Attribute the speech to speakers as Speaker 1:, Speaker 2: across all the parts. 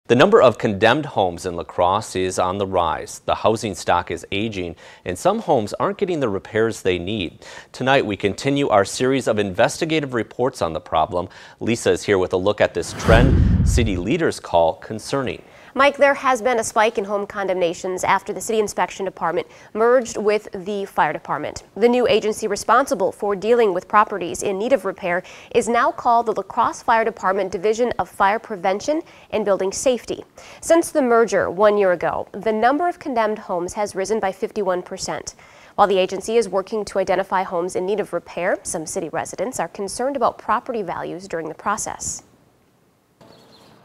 Speaker 1: The number of condemned homes in La Crosse is on the rise. The housing stock is aging, and some homes aren't getting the repairs they need. Tonight, we continue our series of investigative reports on the problem. Lisa is here with a look at this trend city leaders call concerning.
Speaker 2: Mike, there has been a spike in home condemnations after the City Inspection Department merged with the Fire Department. The new agency responsible for dealing with properties in need of repair is now called the La Crosse Fire Department Division of Fire Prevention and Building Safety. Since the merger 1 year ago, the number of condemned homes has risen by 51%. While the agency is working to identify homes in need of repair, some city residents are concerned about property values during the process.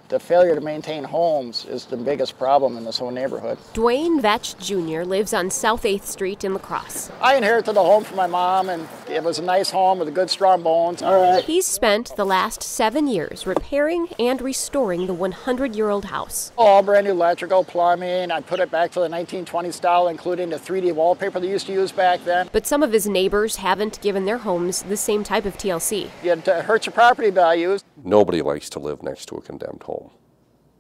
Speaker 3: The failure to maintain homes is the biggest problem in this whole neighborhood.
Speaker 2: Dwayne Vetch Jr. lives on South 8th Street in La Crosse.
Speaker 3: I inherited the home from my mom, and it was a nice home with good, strong bones. All right.
Speaker 2: He's spent the last 7 years repairing and restoring the 100-year-old house.
Speaker 3: All brand new electrical, plumbing. I put it back to the 1920s style, including the 3D wallpaper they used to use back then.
Speaker 2: But some of his neighbors haven't given their homes the same type of TLC.
Speaker 3: It hurts your property values.
Speaker 4: Nobody likes to live next to a condemned home.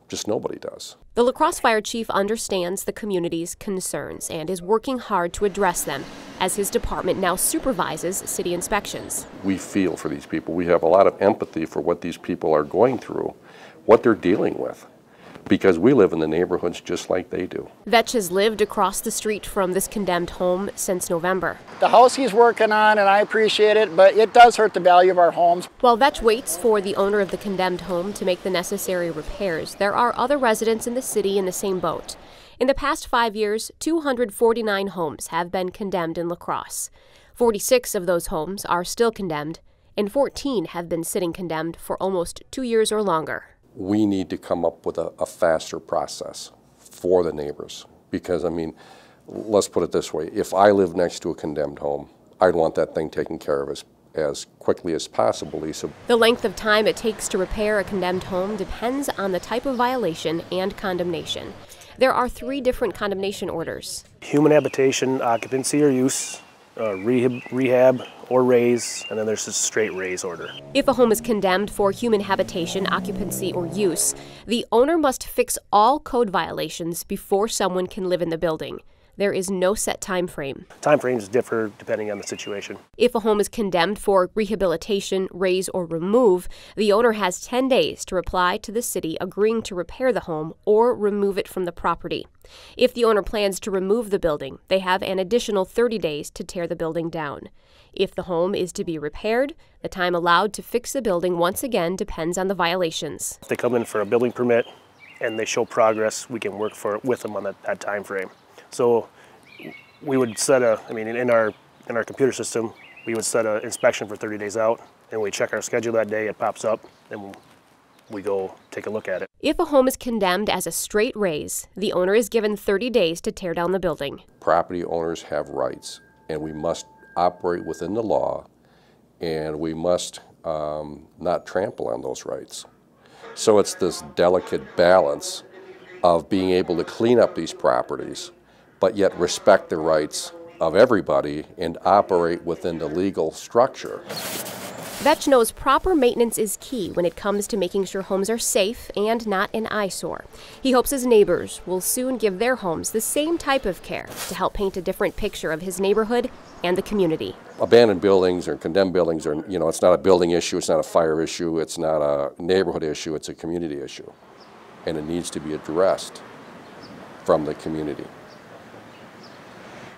Speaker 4: Just nobody does.
Speaker 2: The La Crosse Fire Chief understands the community's concerns and is working hard to address them as his department now supervises city inspections.
Speaker 4: We feel for these people. We have a lot of empathy for what these people are going through, what they're dealing with, because we live in the neighborhoods just like they do.
Speaker 2: Vetch has lived across the street from this condemned home since November.
Speaker 3: The house he's working on, and I appreciate it, but it does hurt the value of our homes.
Speaker 2: While Vetch waits for the owner of the condemned home to make the necessary repairs, there are other residents in the city in the same boat. In the past 5 years, 249 homes have been condemned in La Crosse. 46 of those homes are still condemned, and 14 have been sitting condemned for almost 2 years or longer.
Speaker 4: We need to come up with a faster process for the neighbors. Because, I mean, let's put it this way. If I live next to a condemned home, I'd want that thing taken care of as quickly as possible, Lisa.
Speaker 2: The length of time it takes to repair a condemned home depends on the type of violation and condemnation. There are 3 different condemnation orders.
Speaker 5: Human habitation, occupancy or use, rehab or raise, and then there's a straight raise order.
Speaker 2: If a home is condemned for human habitation, occupancy, or use, the owner must fix all code violations before someone can live in the building. There is no set time frame.
Speaker 5: Time frames differ depending on the situation.
Speaker 2: If a home is condemned for rehabilitation, raise, or remove, the owner has 10 days to reply to the city agreeing to repair the home or remove it from the property. If the owner plans to remove the building, they have an additional 30 days to tear the building down. If the home is to be repaired, the time allowed to fix the building once again depends on the violations.
Speaker 5: If they come in for a building permit and they show progress, we can work with them on that time frame. So we would set in our computer system, we would set an inspection for 30 days out, and we check our schedule that day, it pops up, and we go take a look at it.
Speaker 2: If a home is condemned as a straight raise, the owner is given 30 days to tear down the building.
Speaker 4: Property owners have rights, and we must operate within the law, and we must not trample on those rights. So it's this delicate balance of being able to clean up these properties, but yet respect the rights of everybody and operate within the legal structure.
Speaker 2: Vetch knows proper maintenance is key when it comes to making sure homes are safe and not an eyesore. He hopes his neighbors will soon give their homes the same type of care to help paint a different picture of his neighborhood and the community.
Speaker 4: Abandoned buildings or condemned buildings are, it's not a building issue, it's not a fire issue, it's not a neighborhood issue, it's a community issue. And it needs to be addressed from the community.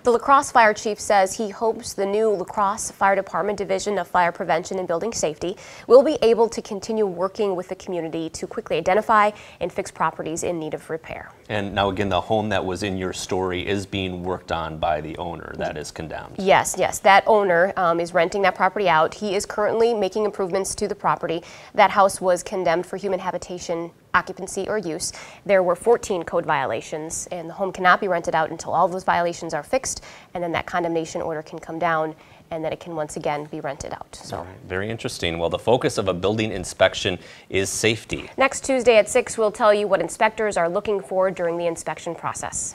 Speaker 2: The La Crosse Fire Chief says he hopes the new La Crosse Fire Department Division of Fire Prevention and Building Safety will be able to continue working with the community to quickly identify and fix properties in need of repair.
Speaker 1: And now again, the home that was in your story is being worked on by the owner that is condemned.
Speaker 2: Yes, that owner is renting that property out. He is currently making improvements to the property. That house was condemned for human habitation, occupancy, or use. There were 14 code violations, and the home cannot be rented out until all those violations are fixed, and then that condemnation order can come down, and then it can once again be rented out. So
Speaker 1: right, very interesting. Well, the focus of a building inspection is safety.
Speaker 2: Next Tuesday at 6, we'll tell you what inspectors are looking for during the inspection process.